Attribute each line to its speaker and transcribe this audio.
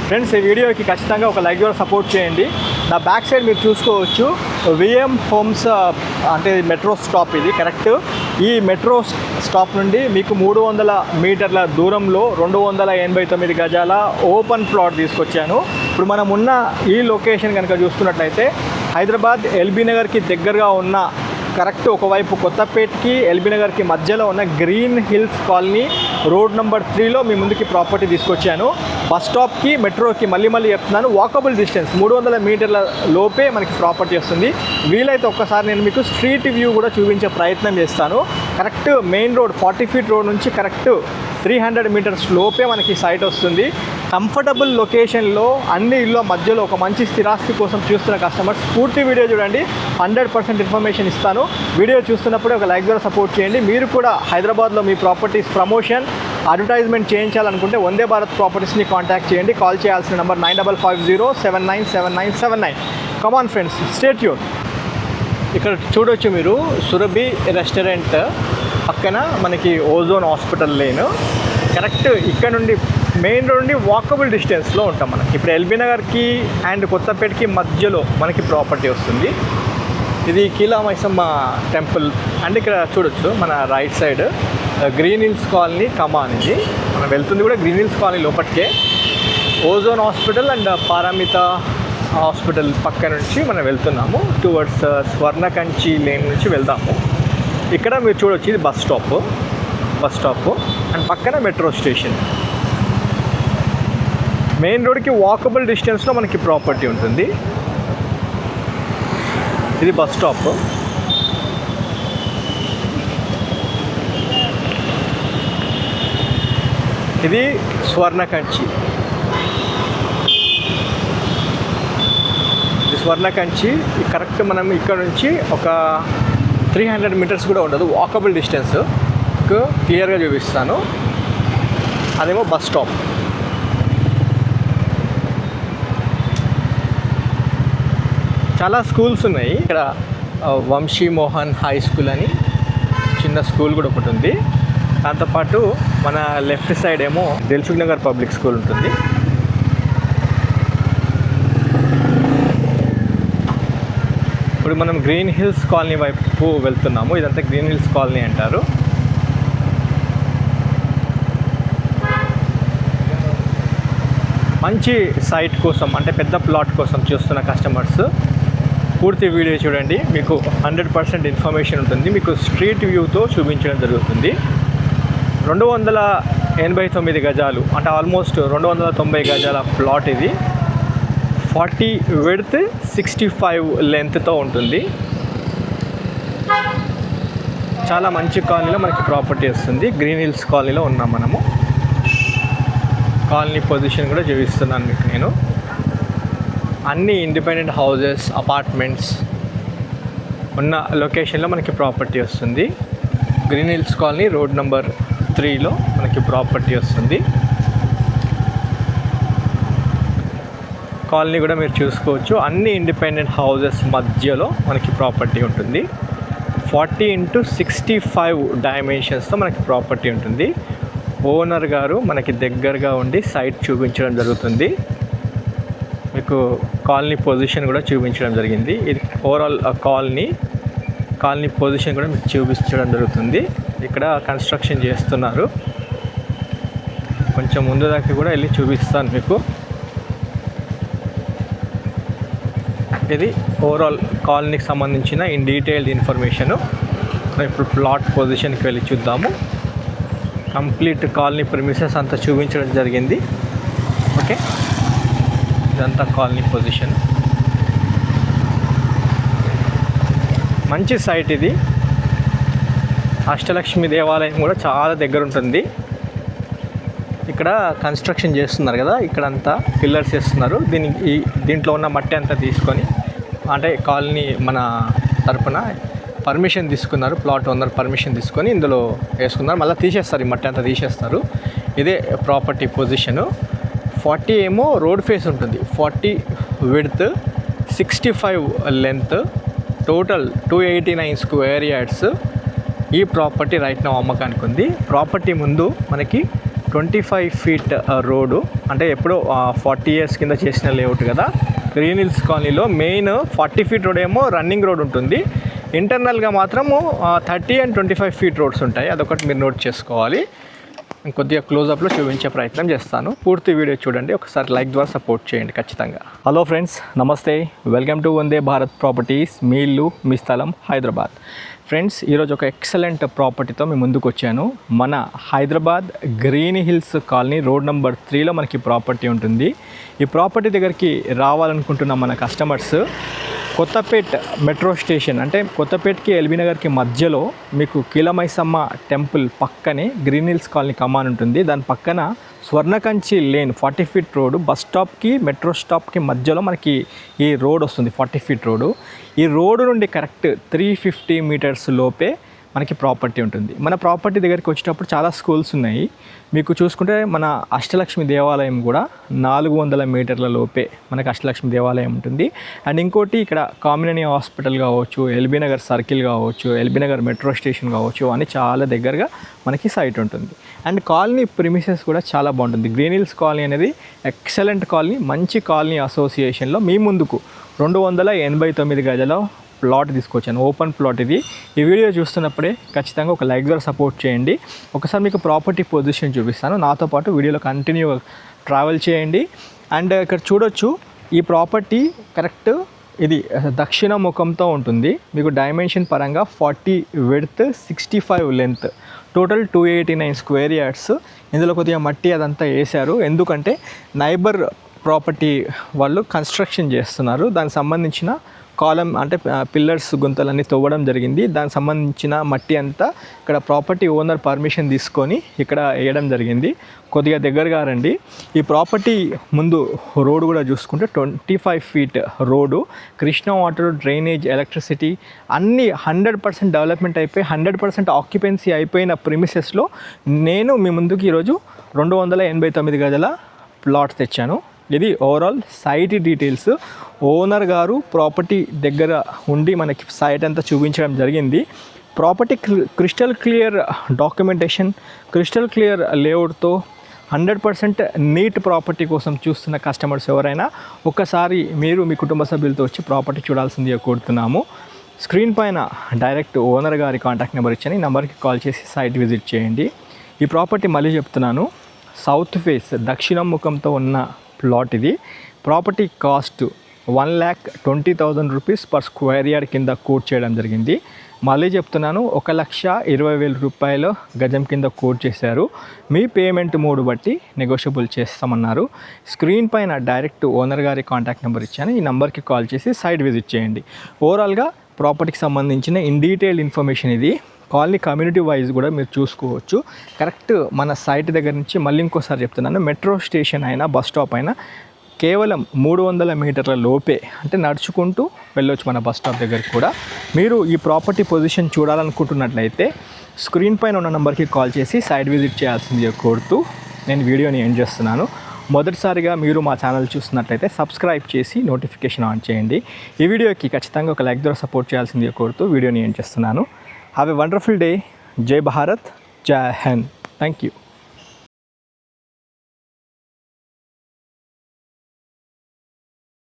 Speaker 1: Friends, ఈ వీడియోకి ఖచ్చితంగా ఒక లైక్ ద్వారా సపోర్ట్ చేయండి. నా బ్యాక్ సైడ్ మీరు చూసుకోవచ్చు విఎం హోమ్స్ అంటే మెట్రో స్టాప్. ఇది కరెక్ట్. ఈ మెట్రో స్టాప్ నుండి మీకు 300 మీటర్ల దూరంలో 289 గజాల ఓపెన్ ప్లాట్ తీసుకొచ్చాను. ఇప్పుడు మనం ఉన్న ఈ లొకేషన్ కనుక చూసుకున్నట్లయితే హైదరాబాద్ ఎల్బీ నగర్కి దగ్గరగా ఉన్న కరెక్ట్ ఒకవైపు కొత్తపేటకి ఎల్బీ నగర్కి మధ్యలో ఉన్న Green Hills Colony road number 3లో మీ ముందుకి ప్రాపర్టీ తీసుకొచ్చాను. బస్ స్టాప్కి మెట్రోకి మళ్ళీ చెప్తున్నాను, వాకబుల్ డిస్టెన్స్ 300 మీటర్ల లోపే మనకి ప్రాపర్టీ వస్తుంది. వీలైతే ఒక్కసారి నేను మీకు స్ట్రీట్ వ్యూ కూడా చూపించే ప్రయత్నం చేస్తాను. Correct main road 40 feet road నుంచి కరెక్ట్ 300 మీటర్స్ లోపే మనకి సైట్ వస్తుంది. కంఫర్టబుల్ లొకేషన్లో అన్ని ఇళ్ళ మధ్యలో ఒక మంచి స్థిరాస్తి కోసం చూస్తున్న కస్టమర్స్ పూర్తి వీడియో చూడండి. 100% ఇన్ఫర్మేషన్ ఇస్తాను. వీడియో చూస్తున్నప్పుడే ఒక లైక్ ద్వారా సపోర్ట్ చేయండి. మీరు కూడా హైదరాబాద్లో మీ properties promotion advertisement చేయించాలనుకుంటే Vande Bharat ప్రాపర్టీస్ని contact చేయండి. కాల్ చేయాల్సిన number 9550797979. Come on friends, stay tune. ఇక్కడ చూడొచ్చు మీరు సురభి రెస్టారెంట్ పక్కన మనకి ఓజోన్ హాస్పిటల్ లేన్. కరెక్ట్ ఇక్కడ నుండి మెయిన్ రోడ్ నుండి వాకబుల్ డిస్టెన్స్లో ఉంటాం. మనకి ఇప్పుడు ఎల్బీ నగర్కి అండ్ కొత్తపేటకి మధ్యలో మనకి ప్రాపర్టీ వస్తుంది. ఇది కీలా మైసమ్మ టెంపుల్. అండ్ ఇక్కడ చూడొచ్చు మన right side Green Hills Colony కమాన్. ఇది మనం వెళ్తుంది కూడా గ్రీన్ హిల్స్ కాలనీ లోపలికే. Ozone Hospital and Paramitha hospital పక్క నుంచి మనం వెళ్తున్నాము. టువర్డ్స్ స్వర్ణకంచి లేన్ నుంచి వెళ్దాము. ఇక్కడ మీరు చూడొచ్చు ఇది బస్ స్టాప్ అండ్ పక్కన మెట్రో స్టేషన్. మెయిన్ రోడ్కి వాకబుల్ డిస్టెన్స్లో మనకి ప్రాపర్టీ ఉంటుంది. ఇది బస్ స్టాప్. ఇది స్వర్ణకంచి. కరెక్ట్ మనం ఇక్కడ నుంచి ఒక 300 మీటర్స్ కూడా ఉండదు, వాకబుల్ డిస్టెన్స్. క్లియర్గా చూపిస్తాను. అదేమో బస్ స్టాప్. చాలా స్కూల్స్ ఉన్నాయి ఇక్కడ. వంశీ మోహన్ హై స్కూల్ అని చిన్న స్కూల్ కూడా ఒకటి ఉంది. దాంతోపాటు మన లెఫ్ట్ సైడ్ ఏమో దిల్సుఖ్ నగర్ పబ్లిక్ స్కూల్ ఉంటుంది. ఇప్పుడు మనం గ్రీన్ హిల్స్ కాలనీ వైపు వెళ్తున్నాము. ఇదంతా గ్రీన్ హిల్స్ కాలనీ అంటారు. మంచి సైట్ కోసం అంటే పెద్ద ప్లాట్ కోసం చూస్తున్న కస్టమర్స్ పూర్తి వీడియో చూడండి. మీకు 100% ఇన్ఫర్మేషన్ ఉంటుంది. మీకు స్ట్రీట్ వ్యూతో చూపించడం జరుగుతుంది. 289 గజాలు అంటే ఆల్మోస్ట్ 290 గజాల ప్లాట్. ఇది 40 విడ్త్ 65 లెంత్తో ఉంటుంది. చాలా మంచి కాలనీలో మనకి ప్రాపర్టీ వస్తుంది. గ్రీన్ హిల్స్ కాలనీలో ఉన్నాం మనము. కాలనీ పొజిషన్ కూడా చూపిస్తున్నాను మీకు నేను. అన్ని ఇండిపెండెంట్ హౌజెస్, అపార్ట్మెంట్స్ ఉన్న లొకేషన్లో మనకి ప్రాపర్టీ వస్తుంది. Green Hills Colony road number 3లో మనకి ప్రాపర్టీ వస్తుంది. కాలనీ కూడా మీరు చూసుకోవచ్చు. అన్ని ఇండిపెండెంట్ హౌజెస్ మధ్యలో మనకి ప్రాపర్టీ ఉంటుంది. 40x65 డైమెన్షన్స్తో మనకి ప్రాపర్టీ ఉంటుంది. ఓనర్ గారు మనకి దగ్గరగా ఉండి సైట్ చూపించడం జరుగుతుంది. మీకు కాలనీ పొజిషన్ కూడా చూపించడం జరిగింది. ఇది ఓవరాల్ కాలనీ పొజిషన్ కూడా మీకు చూపించడం జరుగుతుంది. ఇక్కడ కన్స్ట్రక్షన్ చేస్తున్నారు. కొంచెం ముందు దాకా కూడా వెళ్ళి చూపిస్తాను మీకు. ఇది ఓవరాల్ కాలనీకి సంబంధించిన ఇన్ డీటెయిల్డ్ ఇన్ఫర్మేషను. ఇప్పుడు ప్లాట్ పొజిషన్కి వెళ్ళి చూద్దాము. కంప్లీట్ కాలనీ ప్రిమిసెస్ అంతా చూపించడం జరిగింది. ఓకే, ఇదంతా కాలనీ పొజిషన్. మంచి సైట్ ఇది. అష్టలక్ష్మి దేవాలయం కూడా చాలా దగ్గర ఉంటుంది. ఇక్కడ కన్స్ట్రక్షన్ చేస్తున్నారు కదా, ఇక్కడంతా పిల్లర్స్ చేస్తున్నారు. దీంట్లో ఉన్న మట్టి అంతా తీసుకొని అంటే కాలనీ మన తరపున పర్మిషన్ తీసుకున్నారు. ప్లాట్ ఓనర్ పర్మిషన్ తీసుకొని ఇందులో వేసుకున్నారు. మళ్ళీ తీసేస్తారు, ఈ మట్టి అంతా తీసేస్తారు. ఇదే ప్రాపర్టీ పొజిషను. 40 ఏమో రోడ్ ఫేస్ ఉంటుంది, 40 width 65 length, total 289 square yards. ఈ ప్రాపర్టీ రైట్ నా అమ్మకానికి ఉంది. ప్రాపర్టీ ముందు మనకి 25 ఫీట్ రోడ్డు అంటే ఎప్పుడో 40 ఇయర్స్ కింద చేసిన లేఅవుట్ కదా. గ్రీన్ హిల్స్ కాలనీలో మెయిన్ 40 ఫీట్ రోడ్ ఏమో రన్నింగ్ రోడ్ ఉంటుంది, ఇంటర్నల్గా మాత్రము 30 and 25 ఫీట్ రోడ్స్ ఉంటాయి. అదొకటి మీరు నోట్ చేసుకోవాలి. కొద్దిగా క్లోజప్లో చూపించే ప్రయత్నం చేస్తాను. పూర్తి వీడియో చూడండి, ఒకసారి లైక్ ద్వారా సపోర్ట్ చేయండి ఖచ్చితంగా. హలో ఫ్రెండ్స్, నమస్తే, welcome to Vande Bharat properties. మీ ఇల్లు మీ స్థలం హైదరాబాద్. ఫ్రెండ్స్, ఈరోజు ఒక ఎక్సలెంట్ ప్రాపర్టీతో మీ ముందుకు వచ్చాను. మన Hyderabad Green Hills Colony road number 3లో మనకి ప్రాపర్టీ ఉంటుంది. ఈ ప్రాపర్టీ దగ్గరికి రావాలనుకుంటున్న మన కస్టమర్స్ కొత్తపేట్ మెట్రో స్టేషన్ అంటే కొత్తపేట్కి ఎల్బీ నగర్కి మధ్యలో మీకు కీలమైసమ్మ టెంపుల్ పక్కనే గ్రీన్ హిల్స్ కాలనీ కమాన్ ఉంటుంది. దాని పక్కన Swarnakanchi lane 40 feet road, bus స్టాప్కి మెట్రో స్టాప్కి మధ్యలో మనకి ఈ రోడ్ వస్తుంది, 40 ఫీట్ రోడ్డు. ఈ రోడ్డు నుండి కరెక్ట్ 350 మీటర్స్ లోపే మనకి ప్రాపర్టీ ఉంటుంది. మన ప్రాపర్టీ దగ్గరికి వచ్చేటప్పుడు చాలా స్కూల్స్ ఉన్నాయి. మీకు చూసుకుంటే మన అష్టలక్ష్మి దేవాలయం కూడా 400 మీటర్ల లోపే మనకి అష్టలక్ష్మి దేవాలయం ఉంటుంది. అండ్ ఇంకోటి ఇక్కడ కామినేని హాస్పిటల్ కావచ్చు, ఎల్బీ నగర్ సర్కిల్ కావచ్చు, ఎల్బీ నగర్ మెట్రో స్టేషన్ కావచ్చు అని చాలా దగ్గరగా మనకి సైట్ ఉంటుంది. అండ్ కాలనీ ప్రిమిసెస్ కూడా చాలా బాగుంటుంది. గ్రీన్ హిల్స్ కాలనీ అనేది ఎక్సలెంట్ కాలనీ, మంచి కాలనీ అసోసియేషన్లో మీ ముందుకు 289 గజాల ప్లాట్ తీసుకొచ్చాను. ఓపెన్ ప్లాట్ ఇది. ఈ వీడియో చూస్తున్నప్పుడే ఖచ్చితంగా ఒక లైక్ ద్వారా సపోర్ట్ చేయండి. ఒకసారి మీకు ప్రాపర్టీ పొజిషన్ చూపిస్తాను, నాతో పాటు వీడియోలో కంటిన్యూ ట్రావెల్ చేయండి. అండ్ ఇక్కడ చూడొచ్చు, ఈ ప్రాపర్టీ కరెక్ట్ ఇది దక్షిణ ముఖంతో ఉంటుంది. మీకు డైమెన్షన్ పరంగా 40 width, 65 length, total 289 square yards. ఇందులో కొద్దిగా మట్టి అదంతా వేశారు, ఎందుకంటే నైబర్ ప్రాపర్టీ వాళ్ళు కన్స్ట్రక్షన్ చేస్తున్నారు. దానికి సంబంధించిన కాలం అంటే పిల్లర్స్ గుంతలన్నీ తవ్వడం జరిగింది. దానికి సంబంధించిన మట్టి అంతా ఇక్కడ ప్రాపర్టీ ఓనర్ పర్మిషన్ తీసుకొని ఇక్కడ వేయడం జరిగింది. కొద్దిగా దగ్గరగా రండి. ఈ ప్రాపర్టీ ముందు రోడ్ కూడా చూసుకుంటే 25 feet road, Krishna water, drainage, electricity అన్నీ 100% డెవలప్మెంట్ అయిపోయి 100% ఆక్యుపెన్సీ అయిపోయిన ప్రిమిసెస్లో నేను మీ ముందుకు ఈరోజు 289 గజాల ప్లాట్ తెచ్చాను. ఇది ఓవరాల్ సైట్ డీటెయిల్స్. ఓనర్ గారు ప్రాపర్టీ దగ్గర ఉండి మనకి సైట్ అంతా చూపించడం జరిగింది. Property crystal clear documentation, crystal clear లేఅవుట్తో 100% నీట్ ప్రాపర్టీ కోసం చూస్తున్న కస్టమర్స్ ఎవరైనా ఒక్కసారి మీరు మీ కుటుంబ సభ్యులతో వచ్చి ప్రాపర్టీ చూడాల్సిందిగా కోరుతున్నాము. స్క్రీన్ పైన డైరెక్ట్ ఓనర్ గారి కాంటాక్ట్ నెంబర్ ఇచ్చాను, ఈ నెంబర్కి కాల్ చేసి సైట్ విజిట్ చేయండి. ఈ ప్రాపర్టీ మళ్ళీ చెప్తున్నాను, సౌత్ ఫేస్ దక్షిణం ముఖంతో ఉన్న ప్లాట్ ఇది. Property cost 1,20,000 rupees per square yard కింద కోట్ చేయడం జరిగింది. మళ్ళీ చెప్తున్నాను, 1,20,000 రూపాయలు గజం కింద కోట్ చేశారు. మీ పేమెంట్ మోడ్ బట్టి నెగోషియబుల్ చేస్తామన్నారు. స్క్రీన్ పైన డైరెక్ట్ ఓనర్ గారి కాంటాక్ట్ నెంబర్ ఇచ్చాను, ఈ నెంబర్కి కాల్ చేసి సైట్ విజిట్ చేయండి. ఓవరాల్గా ప్రాపర్టీకి సంబంధించిన ఇన్ డీటెయిల్ ఇన్ఫర్మేషన్ ఇది. కాలనీ కమ్యూనిటీ వైజ్ కూడా మీరు చూసుకోవచ్చు. కరెక్ట్ మన సైట్ దగ్గర నుంచి మళ్ళీ ఇంకోసారి చెప్తున్నాను, మెట్రో స్టేషన్ అయినా బస్ స్టాప్ అయినా కేవలం 300 మీటర్ల లోపే, అంటే నడుచుకుంటూ వెళ్ళొచ్చు మన బస్ స్టాప్ దగ్గరికి కూడా. మీరు ఈ ప్రాపర్టీ పొజిషన్ చూడాలనుకుంటున్నట్లయితే స్క్రీన్ పైన ఉన్న నెంబర్కి కాల్ చేసి సైట్ విజిట్ చేయాల్సిందిగా కోరుతూ నేను వీడియోని ఎండ్ చేస్తున్నాను. మొదటిసారిగా మీరు మా ఛానల్ చూస్తున్నట్లయితే సబ్స్క్రైబ్ చేసి నోటిఫికేషన్ ఆన్ చేయండి. ఈ వీడియోకి ఖచ్చితంగా ఒక లైక్ ద్వారా సపోర్ట్ చేయాల్సిందిగా కోరుతూ వీడియోని ఎండ్ చేస్తున్నాను. Have a wonderful day. జై భారత్, జై హింద్. Thank you.